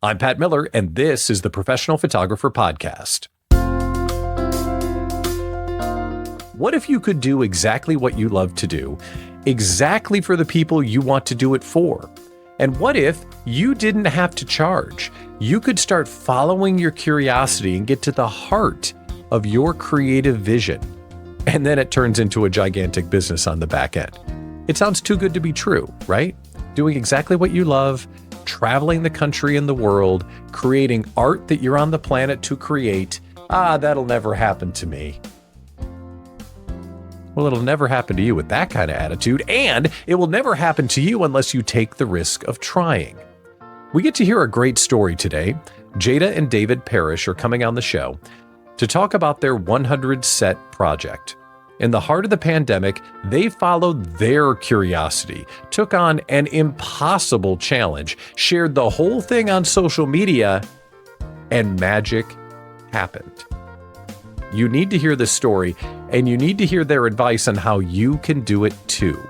I'm Pat Miller, and this is the Professional Photographer Podcast. What if you could do exactly what you love to do, exactly for the people you want to do it for? And what if you didn't have to charge? You could start following your curiosity and get to the heart of your creative vision. And then it turns into a gigantic business on the back end. It sounds too good to be true, right? Doing exactly what you love, traveling the country and the world, creating art that you're on the planet to create. That'll never happen to me. Well, it'll never happen to you with that kind of attitude, and it will never happen to you unless you take the risk of trying. We get to hear a great story today. Jada and David Parrish are coming on the show to talk about their 100 set project. In the heart of the pandemic, they followed their curiosity, took on an impossible challenge, shared the whole thing on social media, and magic happened. You need to hear this story, and you need to hear their advice on how you can do it too.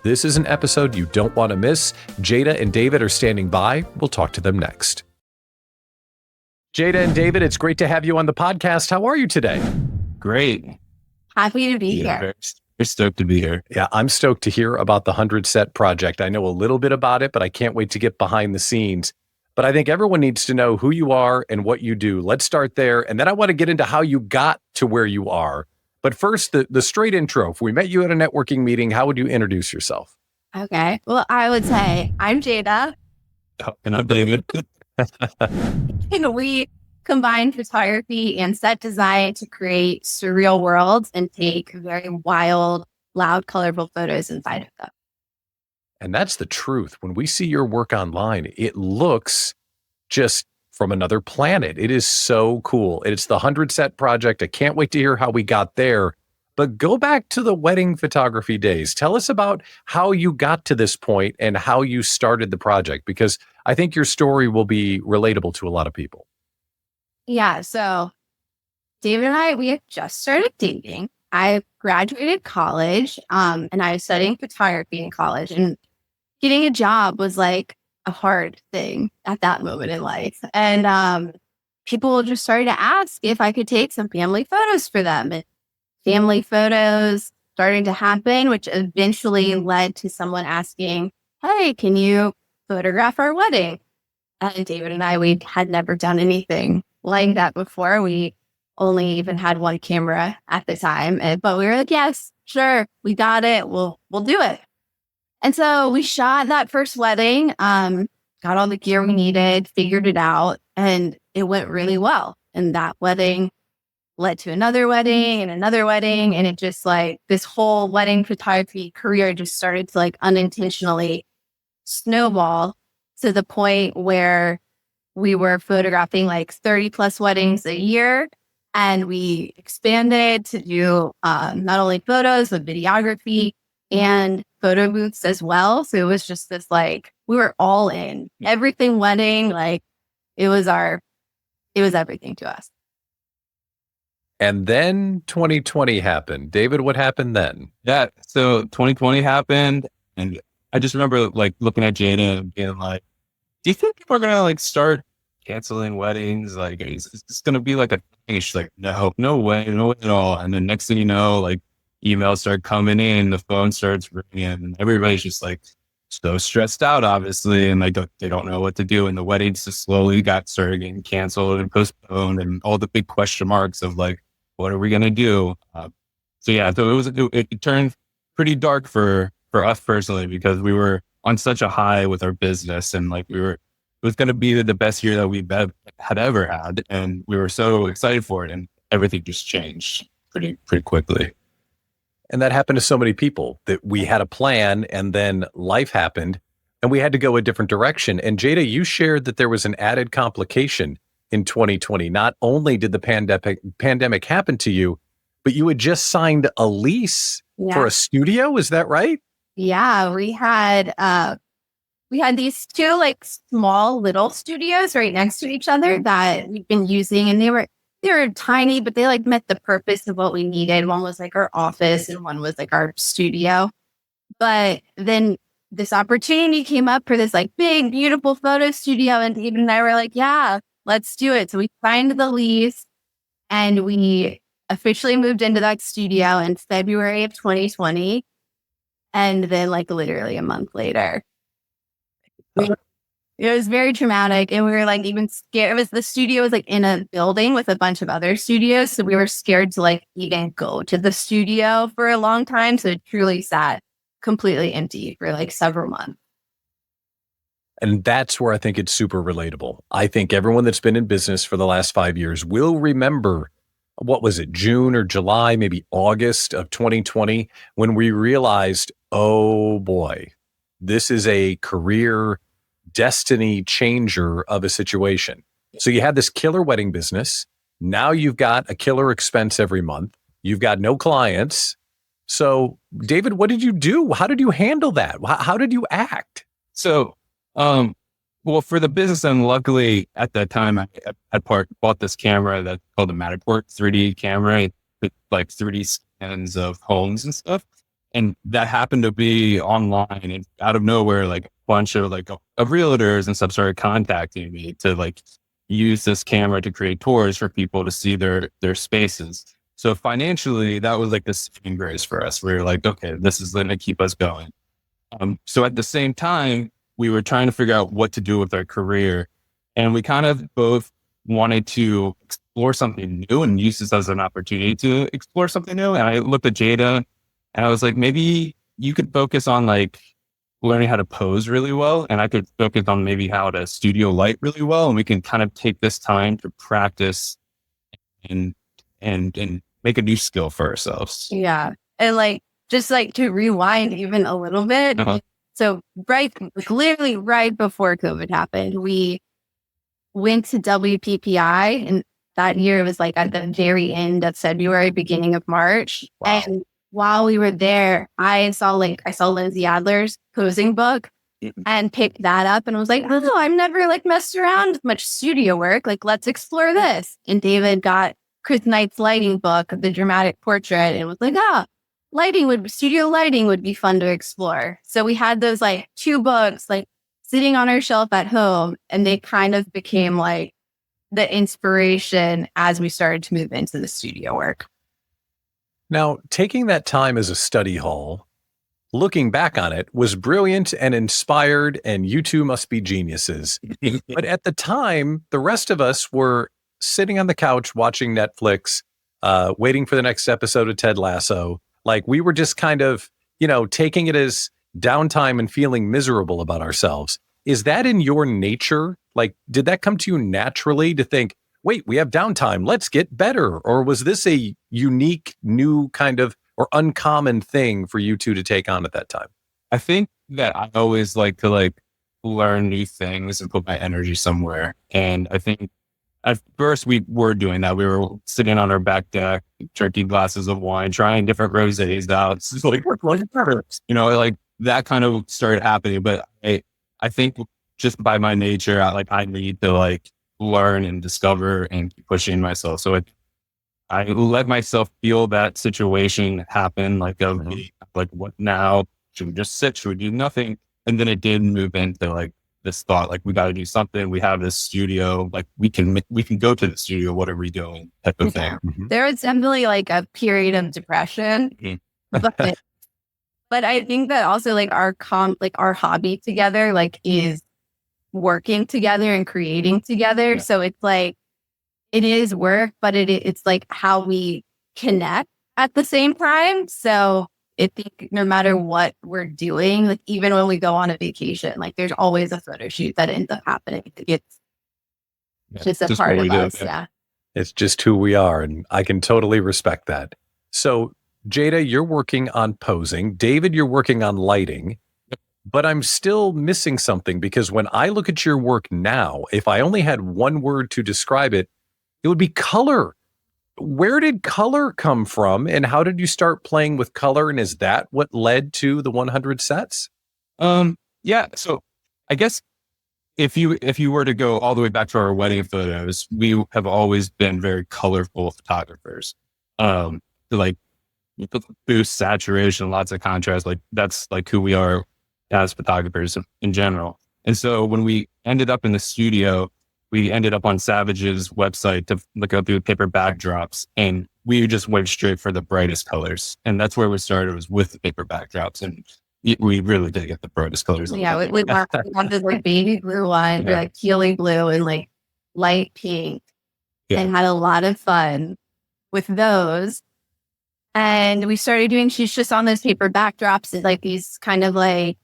This is an episode you don't want to miss. Jada and David are standing by. We'll talk to them next. Jada and David, it's great to have you on the podcast. How are you today? Great. Happy to be here. Very stoked to be here. Yeah, I'm stoked to hear about the 100 set project. I know a little bit about it, but I can't wait to get behind the scenes. But I think everyone needs to know who you are and what you do. Let's start there. And then I want to get into how you got to where you are. But first, the straight intro. If we met you at a networking meeting, how would you introduce yourself? Okay. Well, I would say I'm Jada. And I'm David. And we combine photography and set design to create surreal worlds and take very wild, loud, colorful photos inside of them. And that's the truth. When we see your work online, it looks just from another planet. It is so cool. It's the 100 set project. I can't wait to hear how we got there. But go back to the wedding photography days. Tell us about how you got to this point and how you started the project, because I think your story will be relatable to a lot of people. Yeah. So David and we had just started dating. I graduated college and I was studying photography in college, and getting a job was like a hard thing at that moment in life. And people just started to ask if I could take some family photos for them. And family photos started to happen, which eventually led to someone asking, hey, can you photograph our wedding? And David and we had never done anything like that before. We only even had one camera at the time, but we were like, yes, sure, we got it. We'll do it. And so we shot that first wedding, got all the gear we needed, figured it out, and it went really well. And that wedding led to another wedding and another wedding. And it just like this whole wedding photography career just started to like unintentionally snowball to the point where we were photographing like 30 plus weddings a year. And we expanded to do not only photos, but videography and photo booths as well. So it was just this like, we were all in everything wedding. Like it was everything to us. And then 2020 happened. David, what happened then? Yeah. So 2020 happened. And I just remember like looking at Jada and being like, do you think people are going to like start canceling weddings? Like, is this going to be like a thing? She's like, no way at all. And then next thing you know, like emails start coming in, the phone starts ringing, and everybody's just like so stressed out, obviously. And like, they don't know what to do. And the weddings just slowly started getting canceled and postponed, and all the big question marks of like, what are we going to do? So it turned pretty dark for us personally, because we were on such a high with our business, and like it was going to be the best year that we've had ever had. And we were so excited for it, and everything just changed pretty quickly. And that happened to so many people, that we had a plan and then life happened and we had to go a different direction. And Jada, you shared that there was an added complication in 2020. Not only did the pandemic happen to you, but you had just signed a lease for a studio. Is that right? Yeah, we had these two like small little studios right next to each other that we've been using, and they were tiny, but they like met the purpose of what we needed. One was like our office and one was like our studio. But then this opportunity came up for this like big, beautiful photo studio. And David and I were like, yeah, let's do it. So we signed the lease and we officially moved into that studio in February of 2020. And then like literally a month later, it was very traumatic. And we were like even scared. The studio was like in a building with a bunch of other studios. So we were scared to like even go to the studio for a long time. So it truly sat completely empty for like several months. And that's where I think it's super relatable. I think everyone that's been in business for the last 5 years will remember, what was it, June or July, maybe August of 2020, when we realized, oh boy, this is a career destiny changer of a situation. So you had this killer wedding business. Now you've got a killer expense every month. You've got no clients. So David, what did you do? How did you handle that? How did you act? So, well, for the business, and luckily at that time, I bought this camera that's called the Matterport 3D camera with like 3D scans of homes and stuff. And that happened to be online, and out of nowhere, like a bunch of of realtors and stuff started contacting me to like use this camera to create tours for people to see their spaces. So financially, that was like the saving grace for us. We were like, okay, this is going to keep us going. So at the same time, we were trying to figure out what to do with our career. And we kind of both wanted to explore something new and use this as an opportunity to explore something new. And I looked at Jada and I was like, maybe you could focus on like learning how to pose really well. And I could focus on maybe how to studio light really well. And we can kind of take this time to practice and make a new skill for ourselves. Yeah. And like, just like to rewind even a little bit. Uh-huh. So literally right before COVID happened, we went to WPPI, and that year it was like at the very end of February, beginning of March. Wow. And while we were there, I saw Lindsay Adler's posing book and picked that up and was like, oh, I've never like messed around with much studio work. Like, let's explore this. And David got Chris Knight's lighting book, The Dramatic Portrait, and was like, studio lighting would be fun to explore. So we had those like two books like sitting on our shelf at home, and they kind of became like the inspiration as we started to move into the studio work. Now, taking that time as a study hall, looking back on it, was brilliant and inspired, and you two must be geniuses. But at the time, the rest of us were sitting on the couch watching Netflix, waiting for the next episode of Ted Lasso. Like, we were just kind of, taking it as downtime and feeling miserable about ourselves. Is that in your nature? Like, did that come to you naturally to think, wait, we have downtime, let's get better? Or was this a unique, new kind of, or uncommon thing for you two to take on at that time? I think that I always like to learn new things and put my energy somewhere. And I think at first we were doing that. We were sitting on our back deck, drinking glasses of wine, trying different rosés out. It's just like, like that kind of started happening. But I think just by my nature, I need to learn and discover and keep pushing myself. So I let myself feel that situation happen. What now? Should we just sit? Should we do nothing? And then it did move into this thought, we got to do something. We have this studio, we can go to the studio. What are we doing? Type of thing. Mm-hmm. There was definitely a period of depression, but I think that also our hobby together is working together and creating together. Yeah. So it's it is work, but it's how we connect at the same time. So I think no matter what we're doing, even when we go on a vacation, there's always a photo shoot that ends up happening. It's just a part of us. Yeah. It's just who we are. And I can totally respect that. So Jada, you're working on posing. David, you're working on lighting. But I'm still missing something, because when I look at your work now, if I only had one word to describe it, it would be color. Where did color come from, and how did you start playing with color? And is that what led to the 100 sets? Yeah. So I guess if you were to go all the way back to our wedding photos, we have always been very colorful photographers. To boost saturation, lots of contrast. That's who we are. as photographers in general. And so when we ended up in the studio, we ended up on Savage's website to look up through paper backdrops, and we just went straight for the brightest colors. And that's where we started, was with the paper backdrops. And we really did get the brightest colors. Yeah, we wanted like baby blue one, like tealy blue and like light pink, and had a lot of fun with those. And we started doing shoots just on those paper backdrops, like these kind of like,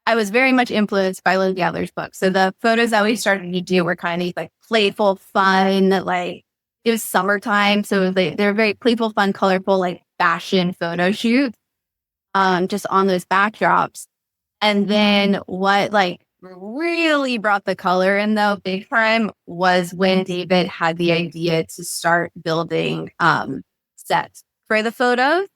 I was very much influenced by Lynn Adler's book. So the photos that we started to do were kind of like playful, fun, like it was summertime. So they're very playful, fun, colorful, like fashion photo shoots, just on those backdrops. And then what like really brought the color in though, big time, was when David had the idea to start building sets for the photos.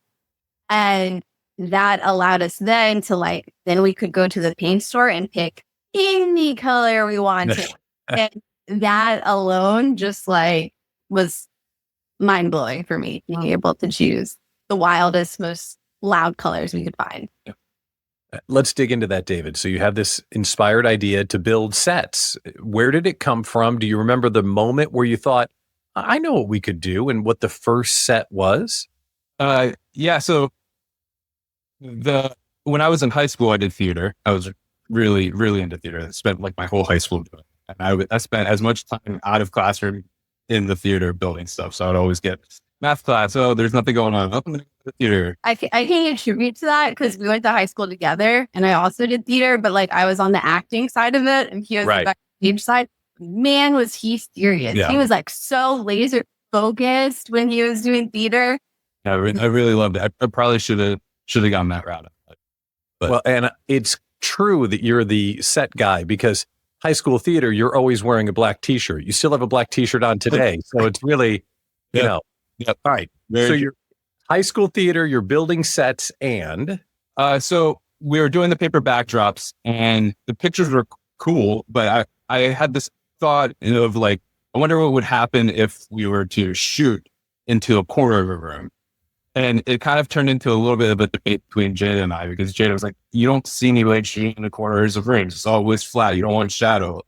And that allowed us then to like, then we could go to the paint store and pick any color we wanted. And that alone just like was mind blowing for me, being able to choose the wildest, most loud colors we could find. Let's dig into that, David. So you have this inspired idea to build sets. Where did it come from? Do you remember the moment where you thought, I know what we could do, and what the first set was? Yeah. So when I was in high school, I did theater. I was really, really into theater. I spent like my whole high school doing it. And I spent as much time out of classroom in the theater building stuff. So I'd always get math class. Oh, there's nothing going on. Oh, I'm going to go to the theater. I can attribute to that because we went to high school together, and I also did theater, but like I was on the acting side of it, and he was on the stage side. Man, was he serious. Yeah. He was like so laser focused when he was doing theater. Yeah, I really loved it. I probably should have gone that route. But. Well, and it's true that you're the set guy, because high school theater, you're always wearing a black t-shirt. You still have a black t-shirt on today. So it's really, you know. Yep. All right. So you're high school theater, you're building sets, and? So we were doing the paper backdrops, and the pictures were cool, but I had this thought of like, I wonder what would happen if we were to shoot into a corner of a room. And it kind of turned into a little bit of a debate between Jada and I, because Jada was like, you don't see anybody shooting in the corners of rooms. It's always flat. You don't want shadow,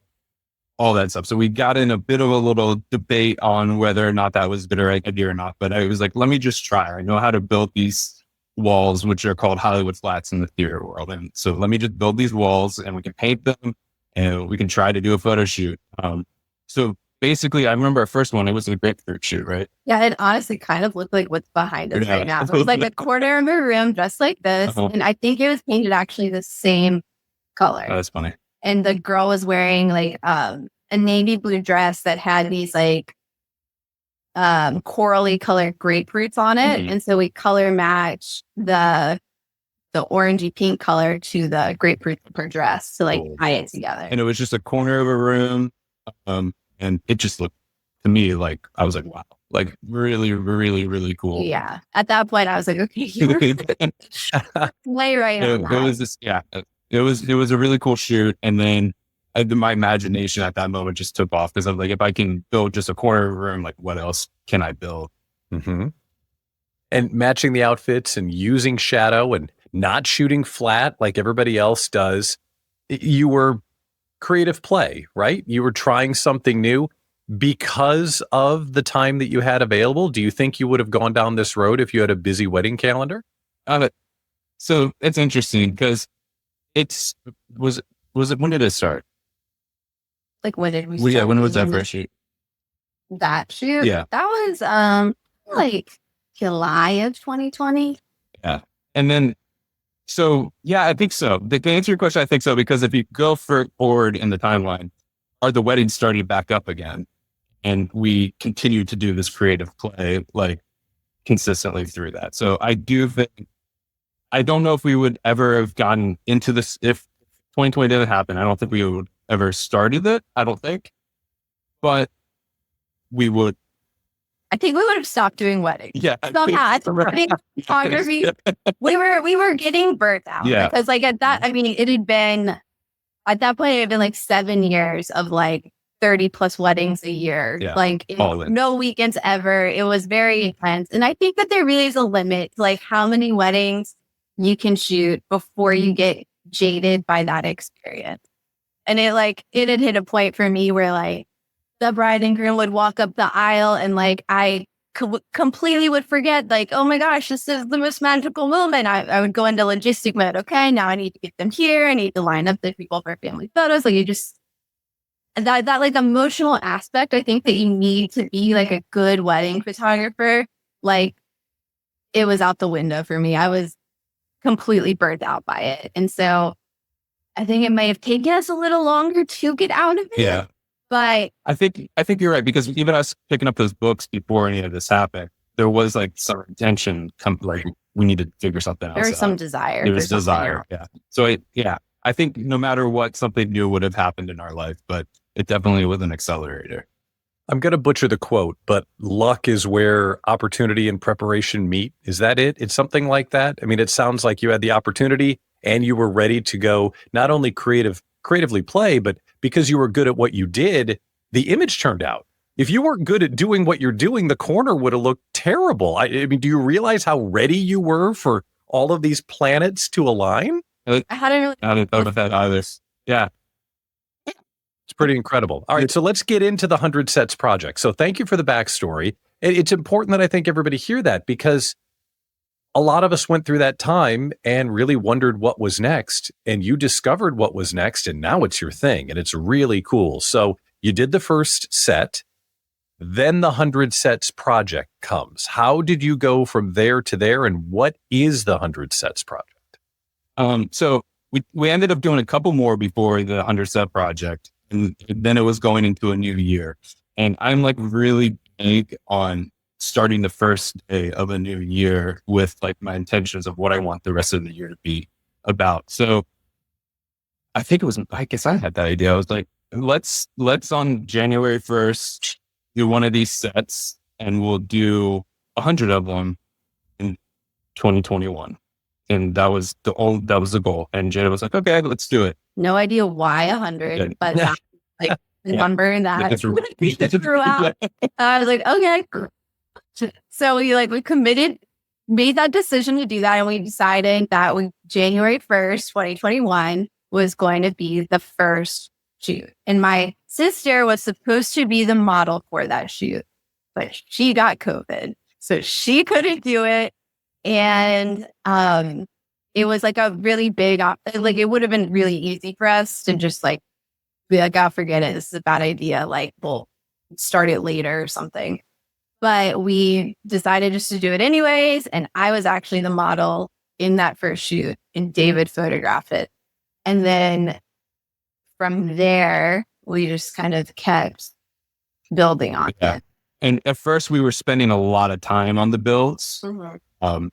all that stuff. So we got in a bit of a little debate on whether or not that was a good idea or not. But I was like, let me just try. I know how to build these walls, which are called Hollywood flats in the theater world. And so let me just build these walls, and we can paint them, and we can try to do a photo shoot. So basically, I remember our first one, it was a grapefruit shoot, right? Yeah, it honestly kind of looked like what's behind us right now. It was like a corner of a room just like this. And I think it was painted actually the same color. Oh, that's funny. And the girl was wearing like a navy blue dress that had these like corally colored grapefruits on it. Mm-hmm. And so we color matched the orangey pink color to the grapefruit of her dress to like tie it together. And it was just a corner of a room. And it just looked to me like, I was like, wow, like really, really, really cool. Yeah. At that point, I was like, okay, way right on that. It was this, it was a really cool shoot. And then my imagination at that moment just took off, because I'm like, if I can build just a corner of a room, like what else can I build? Mm-hmm. And matching the outfits and using shadow and not shooting flat like everybody else does. You were creative play, right? You were trying something new because of the time that you had available. Do you think you would have gone down this road if you had a busy wedding calendar? So it's interesting because was it, when did it start? Like when did we start? Yeah, when was that first shoot? That shoot? Yeah. That was like July of 2020. Yeah. And then so, yeah, I think so. To answer your question, I think so, because if you go forward in the timeline, are the weddings starting back up again? And we continue to do this creative play, like, consistently through that. So I do think, I don't know if we would ever have gotten into this if 2020 didn't happen. I don't think we would ever started it. I don't think. But we would. I think we would have stopped doing weddings. Yeah. Somehow, photography, we were getting burnt out. Yeah. Because like at that, I mean, it had been, at that point, it had been like 7 years of like 30 plus weddings a year. Yeah. Like no weekends ever. It was very intense. And I think that there really is a limit to like how many weddings you can shoot before you get jaded by that experience. And it had hit a point for me where like the bride and groom would walk up the aisle and like I completely would forget like, oh my gosh, this is the most magical moment. I would go into logistic mode. Okay, now I need to get them here. I need to line up the people for family photos. Like you just that like emotional aspect, I think that you need to be like a good wedding photographer. Like it was out the window for me. I was completely burnt out by it. And so I think it may have taken us a little longer to get out of it. Yeah. But I think you're right, because even us picking up those books before any of this happened, there was like some intention, like we need to figure something else out. there was some desire. There was desire. Yeah. So I think no matter what, something new would have happened in our life, but it definitely was an accelerator. I'm going to butcher the quote, but luck is where opportunity and preparation meet. Is that it? It's something like that. I mean, it sounds like you had the opportunity and you were ready to go, not only creatively play, but because you were good at what you did, the image turned out. If you weren't good at doing what you're doing, the corner would have looked terrible. I mean, do you realize how ready you were for all of these planets to align? I hadn't thought about that either. Yeah. It's pretty incredible. All right, so let's get into the 100 Sets project. So thank you for the backstory. It's important that I think everybody hear that, because a lot of us went through that time and really wondered what was next, and you discovered what was next, and now it's your thing, and it's really cool. So you did the first set, then the 100 Sets project comes. How did you go from there to there, and what is the 100 Sets project? So we ended up doing a couple more before the 100 Set project, and then it was going into a new year. And I'm like really big on starting the first day of a new year with like my intentions of what I want the rest of the year to be about. So I guess I had that idea. I was like, let's on January 1st do one of these sets, and we'll do 100 of them in 2021. And that was the goal. And Jada was like, okay, let's do it. no idea why 100, but that's like the number that threw out. I was like, okay. So we committed, made that decision to do that. And we decided that January 1st, 2021 was going to be the first shoot. And my sister was supposed to be the model for that shoot, but she got COVID. So she couldn't do it. And it was like a really big, like it would have been really easy for us to just like be like, oh, forget it. This is a bad idea. Like we'll start it later or something. But we decided just to do it anyways. And I was actually the model in that first shoot, and David photographed it. And then from there, we just kind of kept building on it. And at first we were spending a lot of time on the builds. Mm-hmm.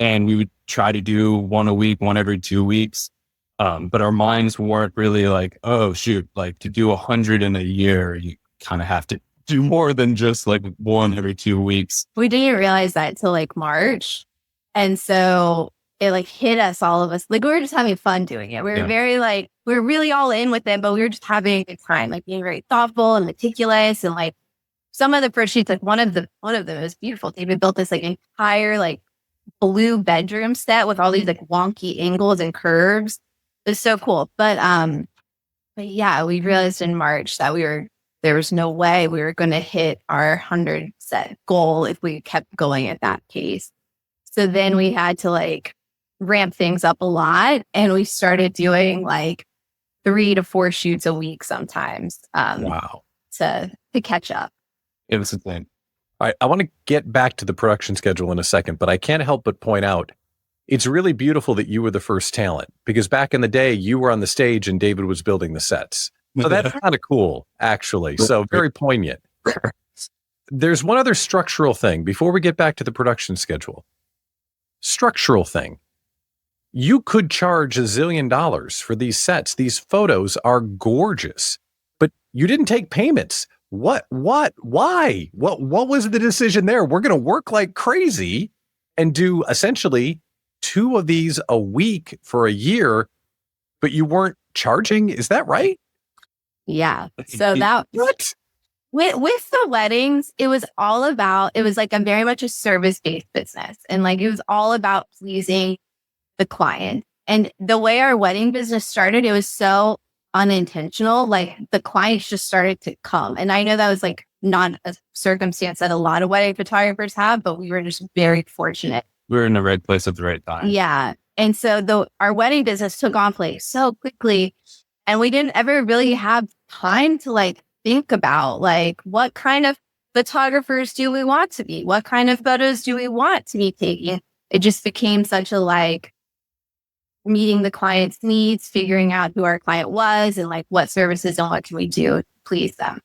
And we would try to do one a week, one every 2 weeks. But our minds weren't really like, oh shoot, like to do 100 in a year, you kind of have to do more than just like one every 2 weeks. We didn't realize that till like March. And so it like hit us, all of us. Like we were just having fun doing it. We were very like, we were really all in with it, but we were just having a good time, like being very thoughtful and meticulous. And like some of the first shoots, like one of them was beautiful. David built this like entire like blue bedroom set with all these like wonky angles and curves. It was so cool. But yeah, we realized in March that there was no way we were going to hit our 100 set goal if we kept going at that pace. So then we had to like ramp things up a lot, and we started doing like 3 to 4 shoots a week sometimes. Wow. To catch up. It was a thing. All right, I want to get back to the production schedule in a second, but I can't help but point out, it's really beautiful that you were the first talent, because back in the day, you were on the stage and David was building the sets. So that's kind of cool, actually. So very poignant. There's one other structural thing before we get back to the production schedule. Structural thing. You could charge $1 zillion for these sets. These photos are gorgeous, but you didn't take payments. What, why? What was the decision there? We're going to work like crazy and do essentially 2 of these a week for a year, but you weren't charging. Is that right? Yeah. So that with the weddings, it was like very much a service-based business. And like, it was all about pleasing the client. And the way our wedding business started, it was so unintentional. Like the clients just started to come. And I know that was like not a circumstance that a lot of wedding photographers have, but we were just very fortunate. We were in the right place at the right time. Yeah. And so our wedding business took on place so quickly. And we didn't ever really have time to like think about like what kind of photographers do we want to be? What kind of photos do we want to be taking? It just became such a like meeting the client's needs, figuring out who our client was and like what services and what can we do to please them.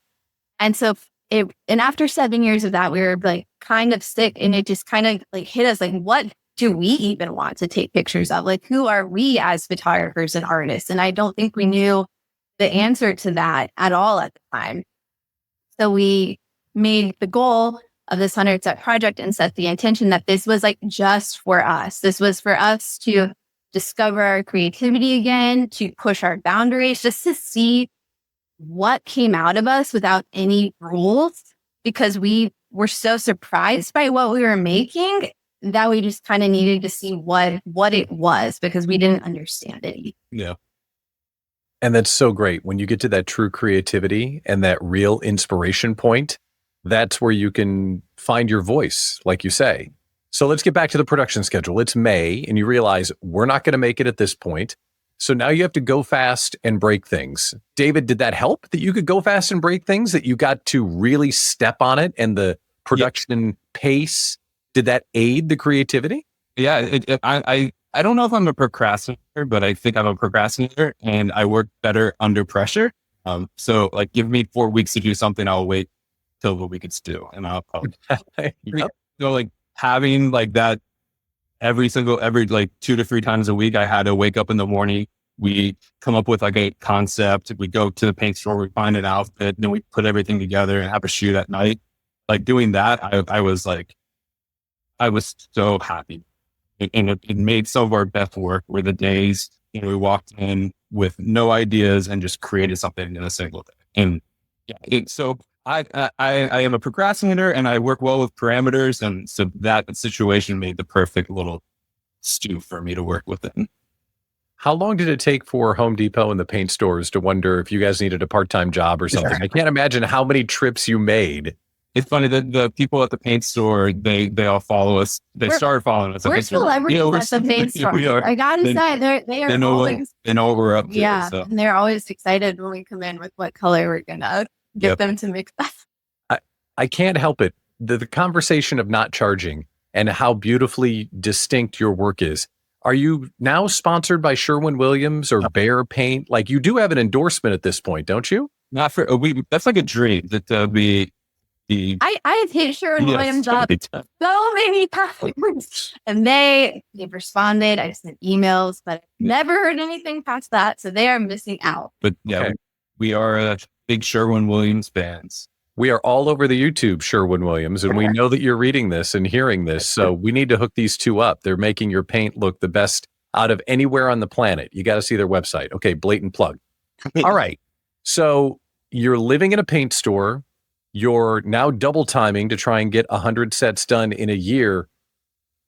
And so and after 7 years of that, we were like kind of sick, and it just kind of like hit us like, what do we even want to take pictures of? Like, who are we as photographers and artists? And I don't think we knew the answer to that at all at the time. So we made the goal of this 100-set project and set the intention that this was like just for us. This was for us to discover our creativity again, to push our boundaries, just to see what came out of us without any rules, because we were so surprised by what we were making that we just kind of needed to see what it was, because we didn't understand it. Yeah. And that's so great. When you get to that true creativity and that real inspiration point, that's where you can find your voice, like you say. So let's get back to the production schedule. It's May, and you realize we're not going to make it at this point. So now you have to go fast and break things. David, did that help that you could go fast and break things, that you got to really step on it, and the production pace, did that aid the creativity? Yeah. I don't know if I'm a procrastinator, but I think I'm a procrastinator, and I work better under pressure. So like give me 4 weeks to do something, I'll wait till the week it's due. And I'll Yep. so like having like that every like 2 to 3 times a week, I had to wake up in the morning. We come up with like a concept. We go to the paint store, we find an outfit, then we put everything together and have a shoot at night. Like doing that, I was so happy. And it made some of our best work were the days, we walked in with no ideas and just created something in a single day. And yeah, so I am a procrastinator, and I work well with parameters. And so that situation made the perfect little stew for me to work within. How long did it take for Home Depot and the paint stores to wonder if you guys needed a part-time job or something? I can't imagine how many trips you made. It's funny that the people at the paint store, they all follow us. They started following us. We're celebrities at the paint store. We are. I gotta say, they are always, they know what we're up to. yeah, So. and they're always excited when we come in with what color we're gonna get them to mix that. I can't help it. The conversation of not charging and how beautifully distinct your work is. Are you now sponsored by Sherwin-Williams or Behr Paint? Like, you do have an endorsement at this point, don't you? Not for that's like a dream that be. I have hit Sherwin-Williams up so many times, and they've responded. I sent emails, but never heard anything past that. So they are missing out. But yeah, okay. We are big Sherwin-Williams fans. We are all over the YouTube Sherwin-Williams, and we know that you're reading this and hearing this. So we need to hook these two up. They're making your paint look the best out of anywhere on the planet. You got to see their website. Okay, blatant plug. All right. So you're living in a paint store. You're now double timing to try and get 100 sets done in a year.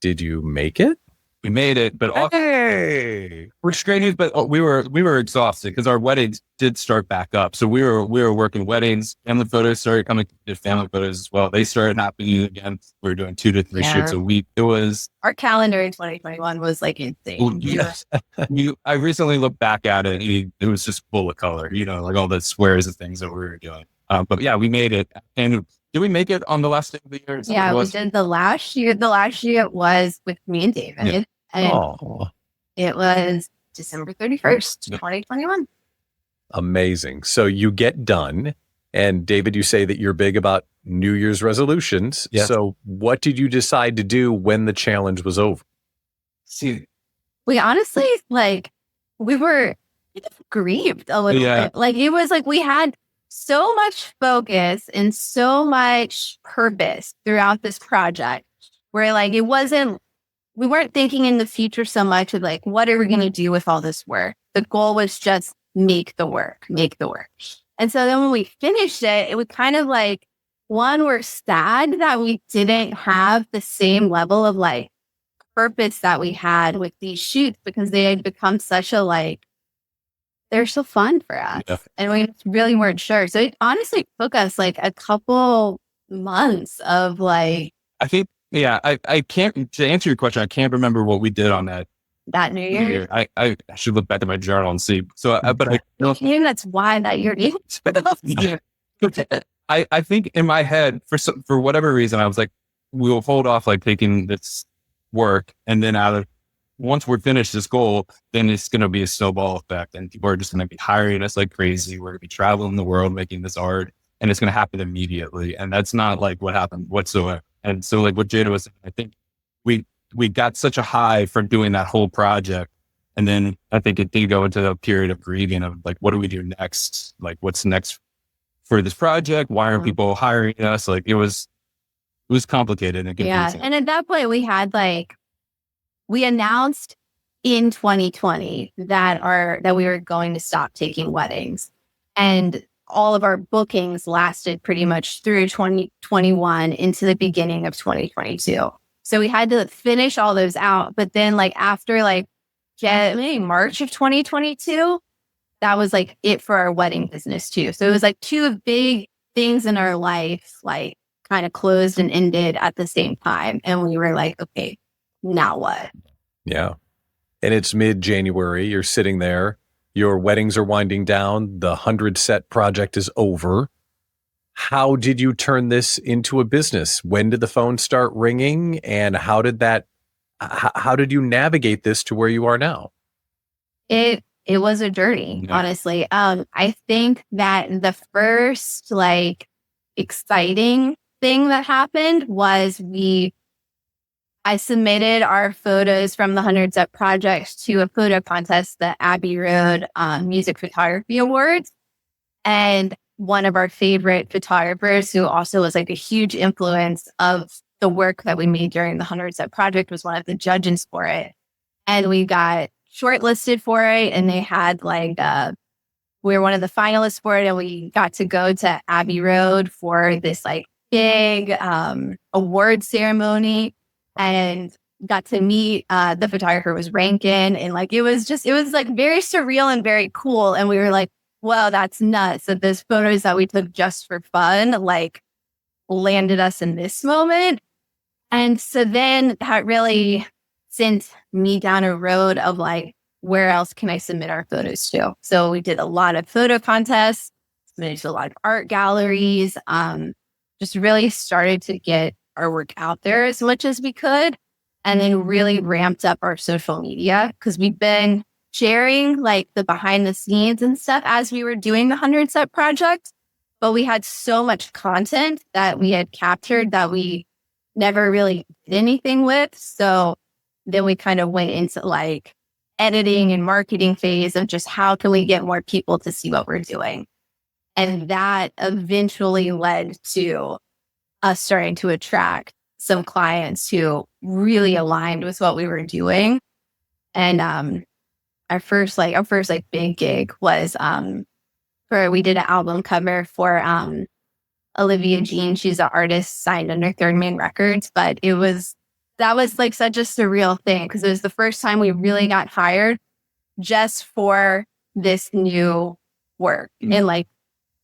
Did you make it? We made it, but we're straight news. But we were exhausted because our weddings did start back up. So we were working weddings. Family photos started coming to family photos as well. They started happening again. We were doing 2 to 3 shoots a week. It was our calendar in 2021 was like insane. Yes. I recently looked back at it. It was just full of color. Like all the squares and things that we were doing. But yeah, we made it. And did we make it on the last day of the year? Yeah, we did the last year. The last year it was with me and David. Yeah. And it was December 31st, 2021. Amazing. So you get done. And David, you say that you're big about New Year's resolutions. Yes. So what did you decide to do when the challenge was over? See, we honestly, we were grieved a little bit. Like, it was like we had so much focus and so much purpose throughout this project, where we weren't thinking in the future so much of like, what are we going to do with all this work? The goal was just make the work. And so then when we finished it, it was kind of like, one, we're sad that we didn't have the same level of like purpose that we had with these shoots because they had become such a they're so fun for us. Yeah. And we really weren't sure. So it honestly took us like a couple months of I think, I can't, to answer your question, I can't remember what we did on that that New Year. year. I should look back at my journal and see. So, but I don't. Maybe that's why that year didn't spin off. Yeah. I think in my head, for whatever reason, I was like, we'll hold off like taking this work, and then once we're finished this goal, then it's going to be a snowball effect, and people are just going to be hiring us like crazy. We're going to be traveling the world making this art, and it's going to happen immediately. And that's not like what happened whatsoever. And so, like what Jada was saying, I think we got such a high from doing that whole project, and then I think it did go into a period of grieving of like, what do we do next? Like, what's next for this project? Why aren't people hiring us? Like, it was complicated and confusing. Yeah. And at that point we had we announced in 2020 that we were going to stop taking weddings, and all of our bookings lasted pretty much through 2021 into the beginning of 2022. So we had to finish all those out. But then after maybe March of 2022, that was it for our wedding business too. So it was two big things in our life, kind of closed and ended at the same time. And we were like, okay, now what? Yeah. And it's mid-January. You're sitting there. Your weddings are winding down. The 100 set project is over. How did you turn this into a business? When did the phone start ringing? And how did you navigate this to where you are now? It was a journey, honestly. I think that the first exciting thing that happened was I submitted our photos from the 100 Set Project to a photo contest, the Abbey Road Music Photography Awards. And one of our favorite photographers, who also was a huge influence of the work that we made during the 100 Set Project, was one of the judges for it. And we got shortlisted for it. And they had we were one of the finalists for it. And we got to go to Abbey Road for this big award ceremony, and got to meet the photographer was Rankin, and it was very surreal and very cool. And we were like, wow, that's nuts that those photos that we took just for fun landed us in this moment. And so then that really sent me down a road of where else can I submit our photos to? So we did a lot of photo contests, submitted to a lot of art galleries, just really started to get our work out there as much as we could, and then really ramped up our social media, because we've been sharing the behind the scenes and stuff as we were doing the 100 Set Project, but we had so much content that we had captured that we never really did anything with. So then we kind of went into editing and marketing phase of just how can we get more people to see what we're doing. And that eventually led to us starting to attract some clients who really aligned with what we were doing. And our first big gig was we did an album cover for Olivia Jean. She's an artist signed under Third Man Records, but that was such a surreal thing, because it was the first time we really got hired just for this new work.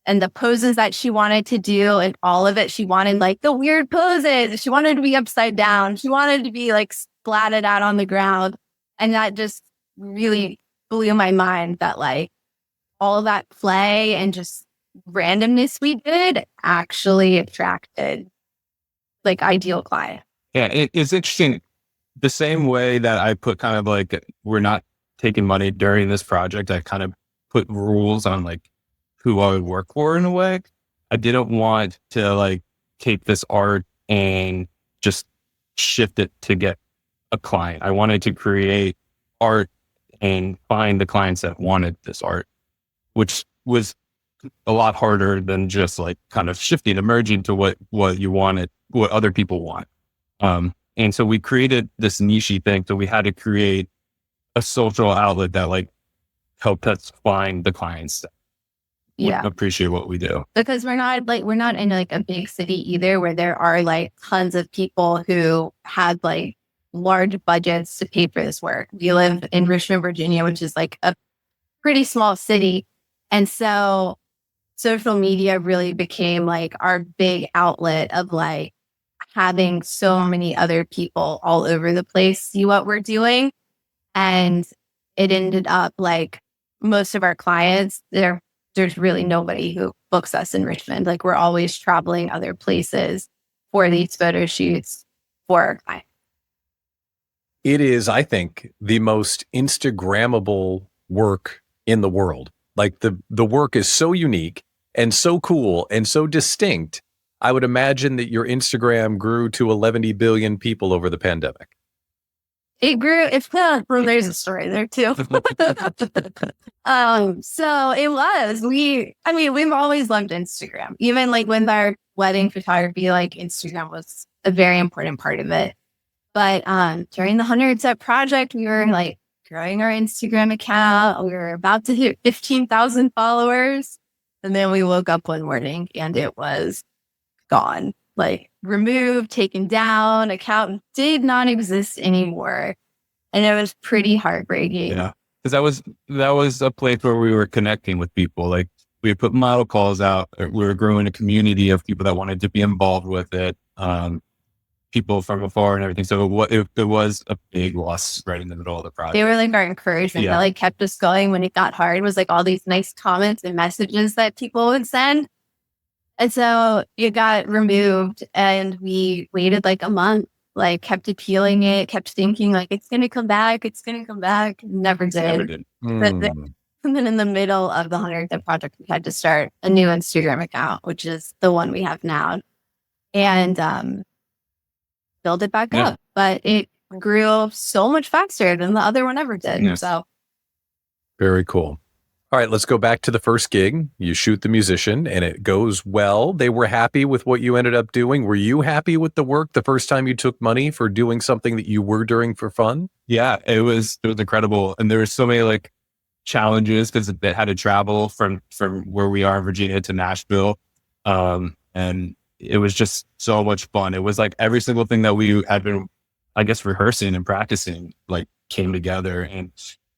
And the poses that she wanted to do and all of it, she wanted the weird poses. She wanted to be upside down. She wanted to be splatted out on the ground. And that just really blew my mind that all that play and just randomness we did actually attracted ideal clients. Yeah, it's interesting. The same way that I put kind of we're not taking money during this project, I kind of put rules on who I would work for in a way. I didn't want to take this art and just shift it to get a client. I wanted to create art and find the clients that wanted this art, which was a lot harder than just kind of shifting, emerging to what you wanted, what other people want. And so we created this niche thing. So we had to create a social outlet that helped us find the clients that would appreciate what we do. Because we're not in a big city either, where there are tons of people who have large budgets to pay for this work. We live in Richmond, Virginia, which is like a pretty small city. And so social media really became like our big outlet of like having so many other people all over the place see what we're doing. And it ended up like most of our clients, there's really nobody who books us in Richmond. Like we're always traveling other places for these photo shoots for our clients. It is, I think, the most Instagrammable work in the world. Like the work is so unique and so cool and so distinct. I would imagine that your Instagram grew to 11 billion people over the pandemic. It grew. Well, there's a story there too. So it was. We've always loved Instagram. Even like with our wedding photography, like Instagram was a very important part of it. But during the 100 Step Project, we were like growing our Instagram account. We were about to hit 15,000 followers. And then we woke up one morning and it was gone. Like removed, taken down, account did not exist anymore. And it was pretty heartbreaking. Yeah. Because that was a place where we were connecting with people. Like we put model calls out. We were growing a community of people that wanted to be involved with it. People from afar and everything. So it was a big loss right in the middle of the project. They were like our encouragement that like kept us going when it got hard, was like all these nice comments and messages that people would send. And so it got removed and we waited like a month, like kept appealing it, kept thinking like it's going to come back. Never did. Never did. And then in the middle of the 100th Step Project, we had to start a new Instagram account, which is the one we have now. And build it back up. But it grew so much faster than the other one ever did. Yeah. So very cool. All right, let's go back to the first gig. You shoot the musician and it goes well. They were happy with what you ended up doing. Were you happy with the work the first time you took money for doing something that you were doing for fun? Yeah, it was incredible. And there were so many like challenges because they had to travel from where we are in Virginia to Nashville. And it was just so much fun. It was like every single thing that we had been, I guess, rehearsing and practicing, like came together, and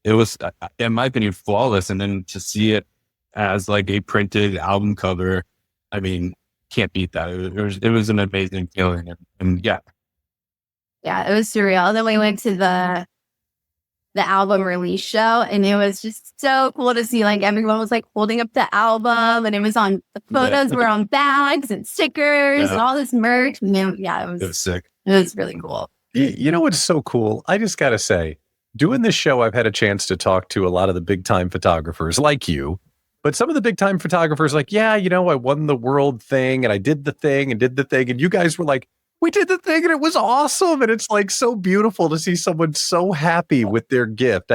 it was, in my opinion, flawless. And then to see it as like a printed album cover, I mean, can't beat that. It was an amazing feeling. And yeah, it was surreal. Then we went to the album release show, and it was just so cool to see like everyone was like holding up the album, and it was on the photos were on bags and stickers and all this merch. And then, it was sick. It was really cool. You know what's so cool? I just got to say, doing this show, I've had a chance to talk to a lot of the big time photographers like you, but some of the big time photographers like, I won the world thing and I did the thing. And you guys were like, we did the thing and it was awesome. And it's like so beautiful to see someone so happy with their gift.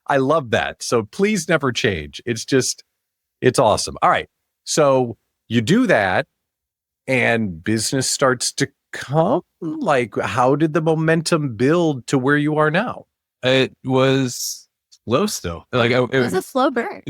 I love that. So please never change. It's awesome. All right. So you do that and business starts to come. Like, how did the momentum build to where you are now? It was slow still. Like it was a slow burn.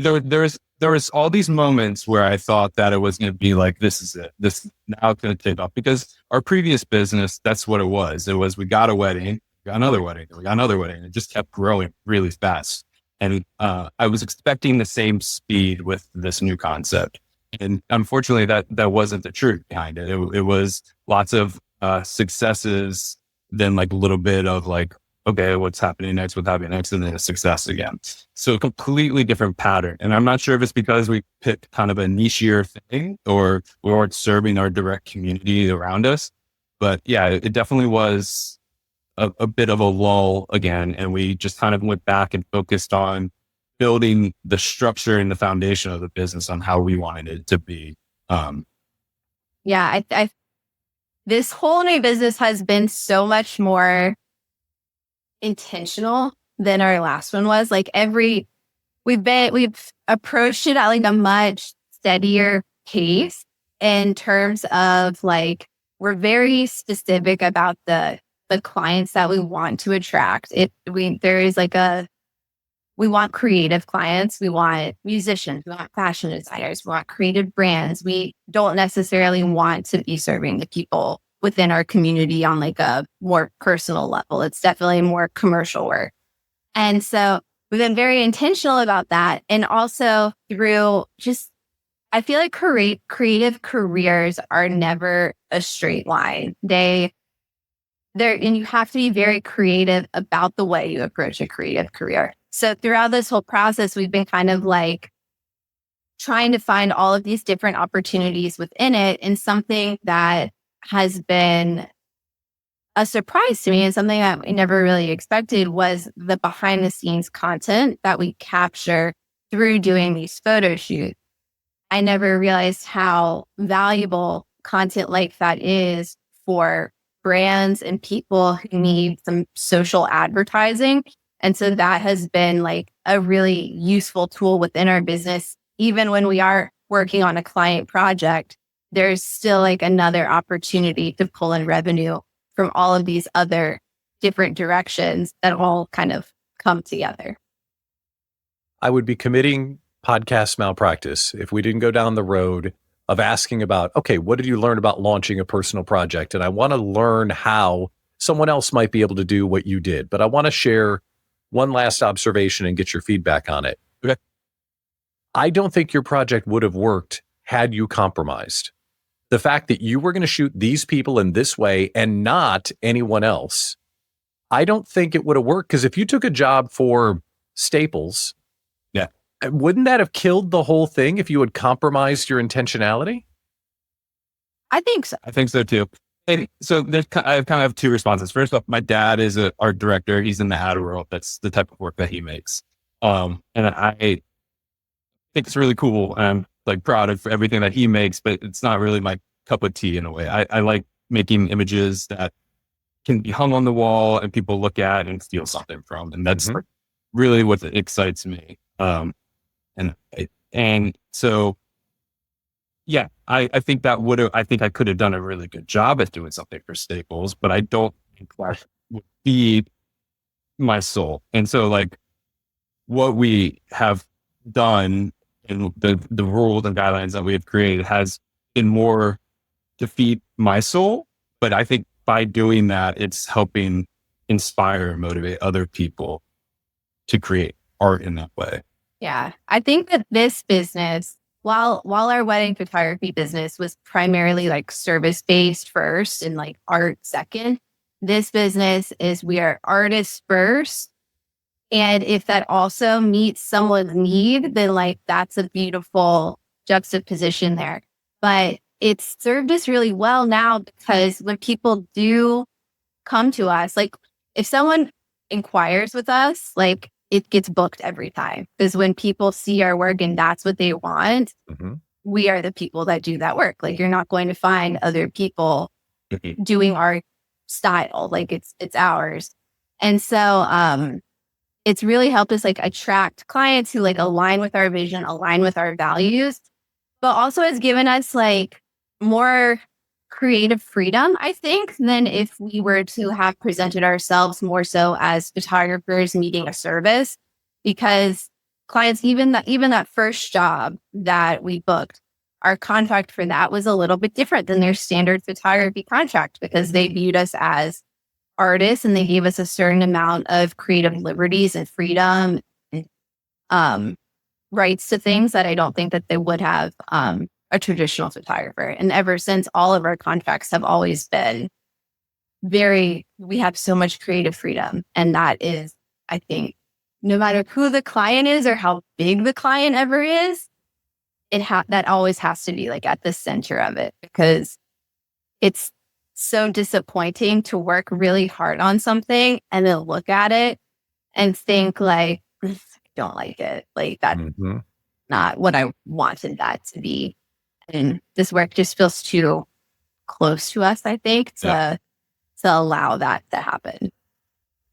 There was all these moments where I thought that it was going to be like, this is it. This now it's going to take off, because our previous business, that's what it was. It was, we got a wedding, we got another wedding, we got another wedding. It just kept growing really fast. And I was expecting the same speed with this new concept. And unfortunately, that wasn't the truth behind it. It was lots of successes, then like a little bit of like, okay, what's happening next, and then a success again. So a completely different pattern. And I'm not sure if it's because we picked kind of a nichier thing or we weren't serving our direct community around us. But yeah, it definitely was a bit of a lull again. And we just kind of went back and focused on building the structure and the foundation of the business on how we wanted it to be. I this whole new business has been so much more intentional than our last one was. Like we've approached it at like a much steadier pace in terms of like, we're very specific about the clients that we want to attract. We want creative clients. We want musicians. We want fashion designers. We want creative brands. We don't necessarily want to be serving the people within our community on like a more personal level. It's definitely more commercial work. And so we've been very intentional about that. And also through just, I feel like creative careers are never a straight line. And you have to be very creative about the way you approach a creative career. So throughout this whole process, we've been kind of like trying to find all of these different opportunities within it. And something that has been a surprise to me and something that we never really expected was the behind the scenes content that we capture through doing these photo shoots. I never realized how valuable content like that is for brands and people who need some social advertising. And so that has been like a really useful tool within our business. Even when we are working on a client project, there's still like another opportunity to pull in revenue from all of these other different directions that all kind of come together. I would be committing podcast malpractice if we didn't go down the road of asking about, okay, what did you learn about launching a personal project? And I want to learn how someone else might be able to do what you did. But I want to share one last observation and get your feedback on it. Okay. I don't think your project would have worked had you compromised. The fact that you were going to shoot these people in this way and not anyone else, I don't think it would have worked, because if you took a job for Staples, yeah, wouldn't that have killed the whole thing if you had compromised your intentionality? I think so. I think so too. And so I kind of have two responses. First off, my dad is an art director. He's in the ad world. That's the type of work that he makes. And I think it's really cool. I'm like proud of everything that he makes, but it's not really my cup of tea in a way. I like making images that can be hung on the wall and people look at and feel something from. And that's really what excites me. And so, yeah, I think I think I could have done a really good job at doing something for Staples, but I don't think that would be my soul. And so like what we have done and the rules and guidelines that we have created has been more to feed my soul. But I think by doing that, it's helping inspire and motivate other people to create art in that way. Yeah. I think that this business, while our wedding photography business was primarily like service-based first and like art second, this business is we are artists first. And if that also meets someone's need, then like that's a beautiful juxtaposition there. But it's served us really well now, because when people do come to us, like if someone inquires with us, like it gets booked every time. Because when people see our work and that's what they want, we are the people that do that work. Like you're not going to find other people doing our style. Like it's ours. And so it's really helped us like attract clients who like align with our vision, align with our values, but also has given us like more creative freedom, I think, than if we were to have presented ourselves more so as photographers needing a service. Because clients, even that first job that we booked, our contract for that was a little bit different than their standard photography contract, because they viewed us as artists and they gave us a certain amount of creative liberties and freedom, rights to things that I don't think that they would have a traditional photographer. And ever since, all of our contracts have always been we have so much creative freedom. And that is, I think, no matter who the client is or how big the client ever is, that always has to be like at the center of it, because it's so disappointing to work really hard on something and then look at it and think like, I don't like it. Like that's not what I wanted that to be. And this work just feels too close to us, I think, to allow that to happen.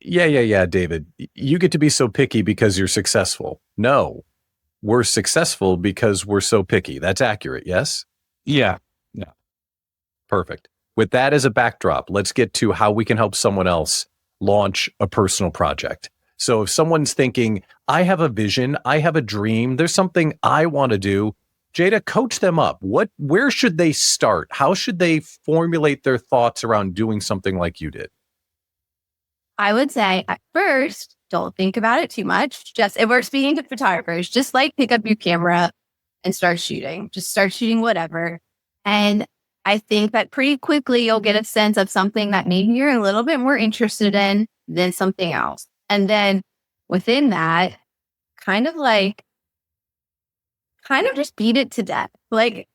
Yeah, David. You get to be so picky because you're successful. No, we're successful because we're so picky. That's accurate, yes? Yeah. Perfect. With that as a backdrop, let's get to how we can help someone else launch a personal project. So if someone's thinking, I have a vision, I have a dream, there's something I want to do, Jada, coach them up. Where should they start? How should they formulate their thoughts around doing something like you did? I would say at first, don't think about it too much. Just if we're speaking to photographers, just like pick up your camera and start shooting. Just start shooting whatever. And I think that pretty quickly you'll get a sense of something that maybe you're a little bit more interested in than something else. And then within that, kind of just beat it to death. Like,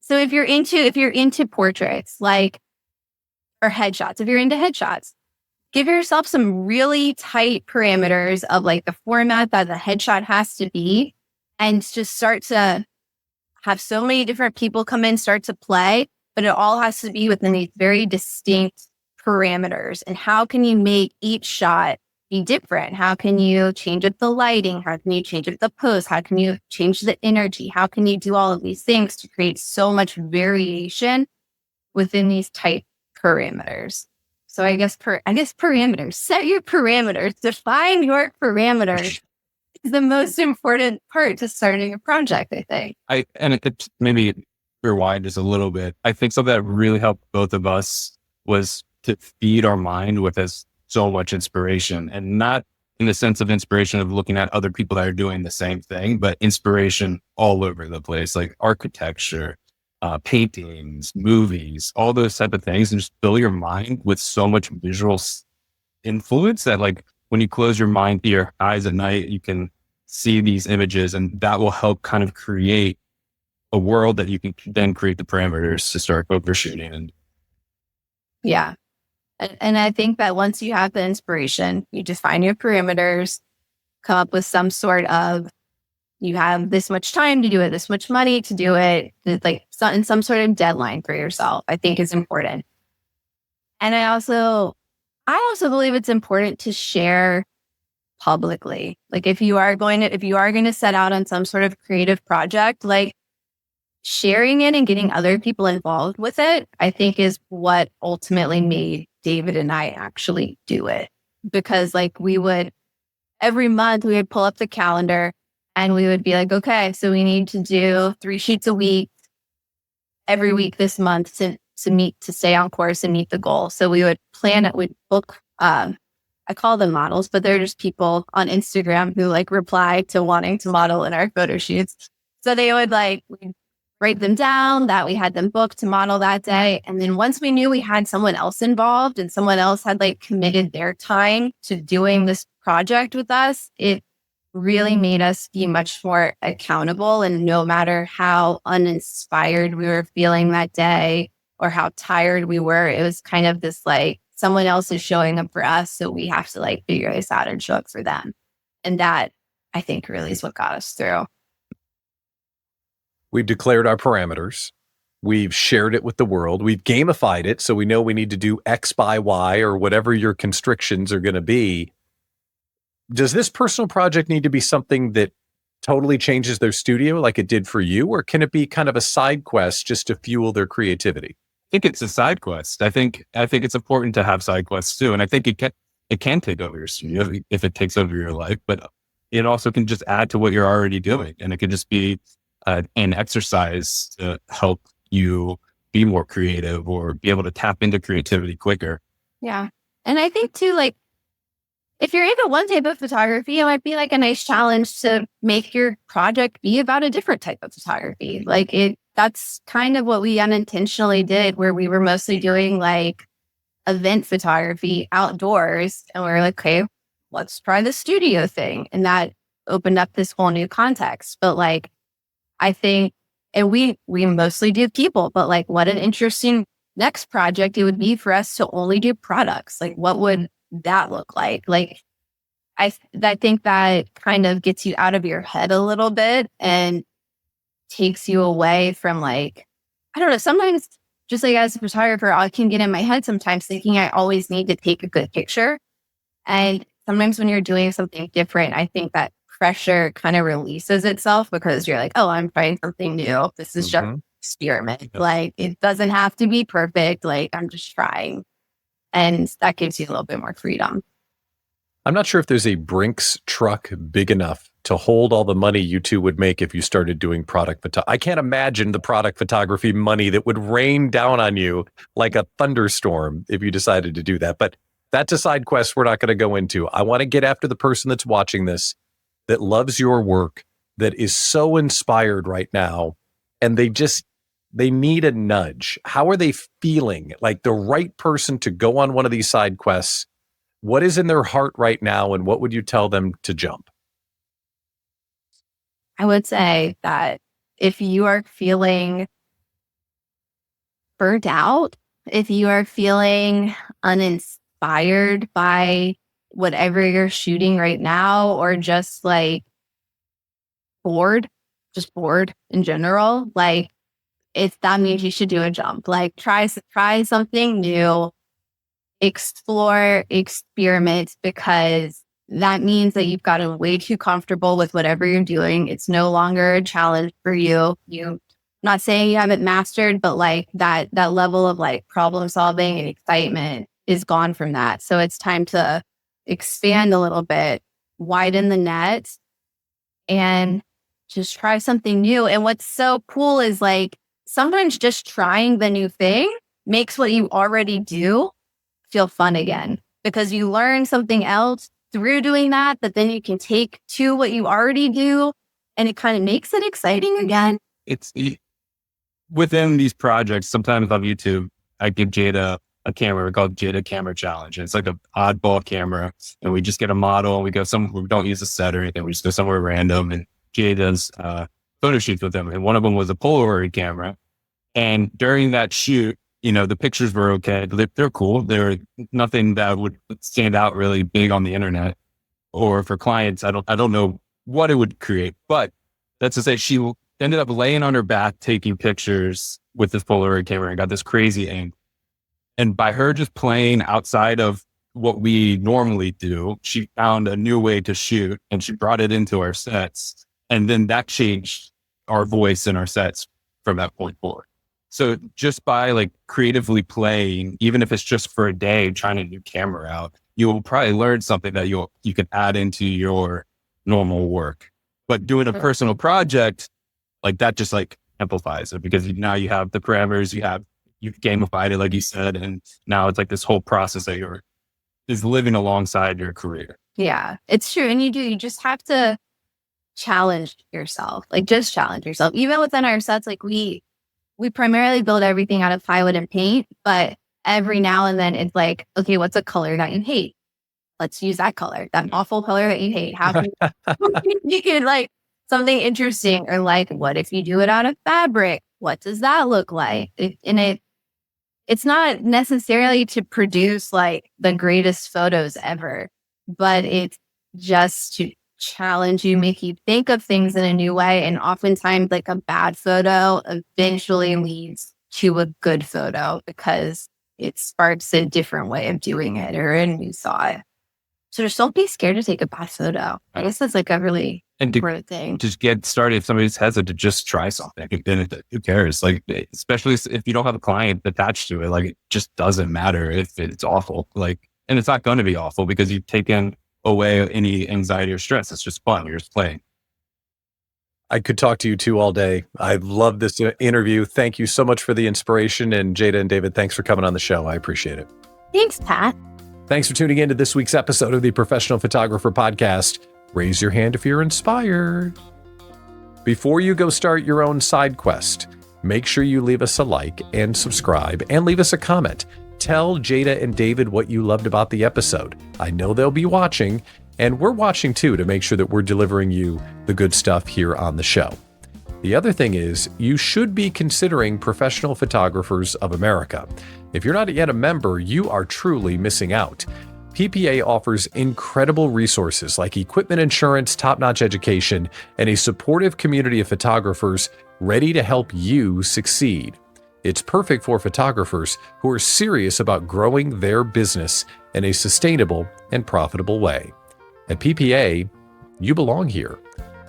so if you're into portraits, like, or headshots, if you're into headshots, give yourself some really tight parameters of like the format that the headshot has to be, and just start to have so many different people come in, start to play, but it all has to be within these very distinct parameters. And how can you make each shot be different? How can you change up the lighting? How can you change up the pose? How can you change the energy? How can you do all of these things to create so much variation within these tight parameters? So I guess parameters, set your parameters, define your parameters is the most important part to starting a project, I think. It maybe rewind just a little bit. I think something that really helped both of us was to feed our mind with so much inspiration, and not in the sense of inspiration of looking at other people that are doing the same thing, but inspiration all over the place, like architecture, paintings, movies, all those type of things, and just fill your mind with so much visual influence that, like, when you close your eyes at night, you can see these images, and that will help kind of create a world that you can then create the parameters to start overshooting. And yeah. And I think that once you have the inspiration, you define your parameters, come up with some sort of, you have this much time to do it, this much money to do it, like some sort of deadline for yourself, I think is important. And I also believe it's important to share publicly. Like if you are going to set out on some sort of creative project, like sharing it and getting other people involved with it, I think is what ultimately made David and I actually do it. Because like every month we would pull up the calendar and we would be like, okay, so we need to do 3 shoots a week every week this month to stay on course and meet the goal. So we would plan it, we'd book, I call them models, but they're just people on Instagram who like reply to wanting to model in our photo shoots. So they would we'd write them down that we had them booked to model that day. And then once we knew we had someone else involved and someone else had like committed their time to doing this project with us, it really made us be much more accountable. And no matter how uninspired we were feeling that day or how tired we were, it was kind of this like, someone else is showing up for us, so we have to like figure this out and show up for them. And that, I think, really is what got us through. We've declared our parameters. We've shared it with the world. We've gamified it, so we know we need to do X by Y or whatever your constrictions are going to be. Does this personal project need to be something that totally changes their studio like it did for you? Or can it be kind of a side quest just to fuel their creativity? I think it's a side quest. I think it's important to have side quests too. And I think it can take over your studio if it takes over your life, but it also can just add to what you're already doing. And it can just be an exercise to help you be more creative or be able to tap into creativity quicker. Yeah. And I think too, like, if you're into one type of photography, it might be like a nice challenge to make your project be about a different type of photography. That's kind of what we unintentionally did, where we were mostly doing like event photography outdoors. And we were like, okay, let's try the studio thing. And that opened up this whole new context. But like, I think, and we mostly do people, but like what an interesting next project it would be for us to only do products. Like what would that look like? Like, I think that kind of gets you out of your head a little bit and takes you away from like, I don't know, sometimes just like as a photographer, I can get in my head sometimes thinking I always need to take a good picture. And sometimes when you're doing something different, I think that pressure kind of releases itself because you're like, oh, I'm trying something new. This is just an experiment. Yep. Like it doesn't have to be perfect. Like I'm just trying. And that gives you a little bit more freedom. I'm not sure if there's a Brinks truck big enough to hold all the money you two would make if you started doing product photography. I can't imagine the product photography money that would rain down on you like a thunderstorm if you decided to do that. But that's a side quest we're not going to go into. I want to get after the person that's watching this, that loves your work, that is so inspired right now, and they need a nudge. How are they feeling? Like the right person to go on one of these side quests. What is in their heart right now, and what would you tell them to jump? I would say that if you are feeling burnt out, if you are feeling uninspired by whatever you're shooting right now, or just like bored in general, like that means you should do a jump. Like try something new, explore, experiment, because that means that you've gotten way too comfortable with whatever you're doing. It's no longer a challenge for you. Not saying you haven't mastered, but like that level of like problem solving and excitement is gone from that. So it's time to expand a little bit, widen the net, and just try something new. And what's so cool is like sometimes just trying the new thing makes what you already do feel fun again, because you learn something else through doing that then you can take to what you already do, and it kind of makes it exciting again. It's within these projects. Sometimes on YouTube, I give Jada a camera called Jada Camera Challenge. And it's like an oddball camera, and we just get a model and we go somewhere. We don't use a set or anything. We just go somewhere random, and Jada does photo shoots with them. And one of them was a Polaroid camera. And during that shoot, the pictures were okay. They're cool. They're nothing that would stand out really big on the internet, or for clients. I don't know what it would create, but that's to say she ended up laying on her back, taking pictures with this Polaroid camera, and got this crazy angle. And by her just playing outside of what we normally do, she found a new way to shoot, and she brought it into our sets. And then that changed our voice in our sets from that point forward. So just by like creatively playing, even if it's just for a day, trying a new camera out, you will probably learn something that you can add into your normal work. But doing a personal project like that just like amplifies it, because now you have the parameters, you've gamified it, like you said, and now it's like this whole process that is living alongside your career. Yeah, it's true. And you just have to challenge yourself. Like just challenge yourself. Even within our sets, like we primarily build everything out of plywood and paint, but every now and then it's like, okay, what's a color that you hate? Let's use that color, that awful color that you hate. How can you can like something interesting, or like, what if you do it out of fabric? What does that look like? It's not necessarily to produce like the greatest photos ever, but it's just to challenge you, make you think of things in a new way. And oftentimes like a bad photo eventually leads to a good photo, because it sparks a different way of doing it or a new thought. So just don't be scared to take a bad photo. I guess that's like a really important thing. Just get started. If somebody's hesitant to just try something, then who cares? Like, especially if you don't have a client attached to it, like it just doesn't matter if it's awful. Like, and it's not going to be awful because you've taken away any anxiety or stress. It's just fun. You're just playing. I could talk to you two all day. I love this interview. Thank you so much for the inspiration. And Jada and David, thanks for coming on the show. I appreciate it. Thanks, Pat. Thanks for tuning in to this week's episode of the Professional Photographer Podcast. Raise your hand if you're inspired. Before you go start your own side quest, make sure you leave us a like and subscribe and leave us a comment. Tell Jada and David what you loved about the episode. I know they'll be watching, and we're watching too, to make sure that we're delivering you the good stuff here on the show. The other thing is, you should be considering Professional Photographers of America. If you're not yet a member, you are truly missing out. PPA offers incredible resources like equipment insurance, top-notch education, and a supportive community of photographers ready to help you succeed. It's perfect for photographers who are serious about growing their business in a sustainable and profitable way. At PPA, you belong here.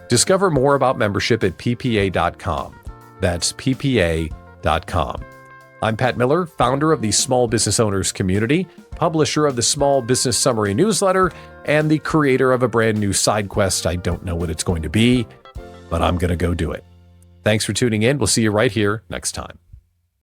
Discover more about membership at ppa.com. That's ppa.com. I'm Pat Miller, founder of the Small Business Owners Community. publisher of the Small Business Summary newsletter, and the creator of a brand new side quest. I don't know what it's going to be, but I'm going to go do it. Thanks for tuning in. We'll see you right here next time.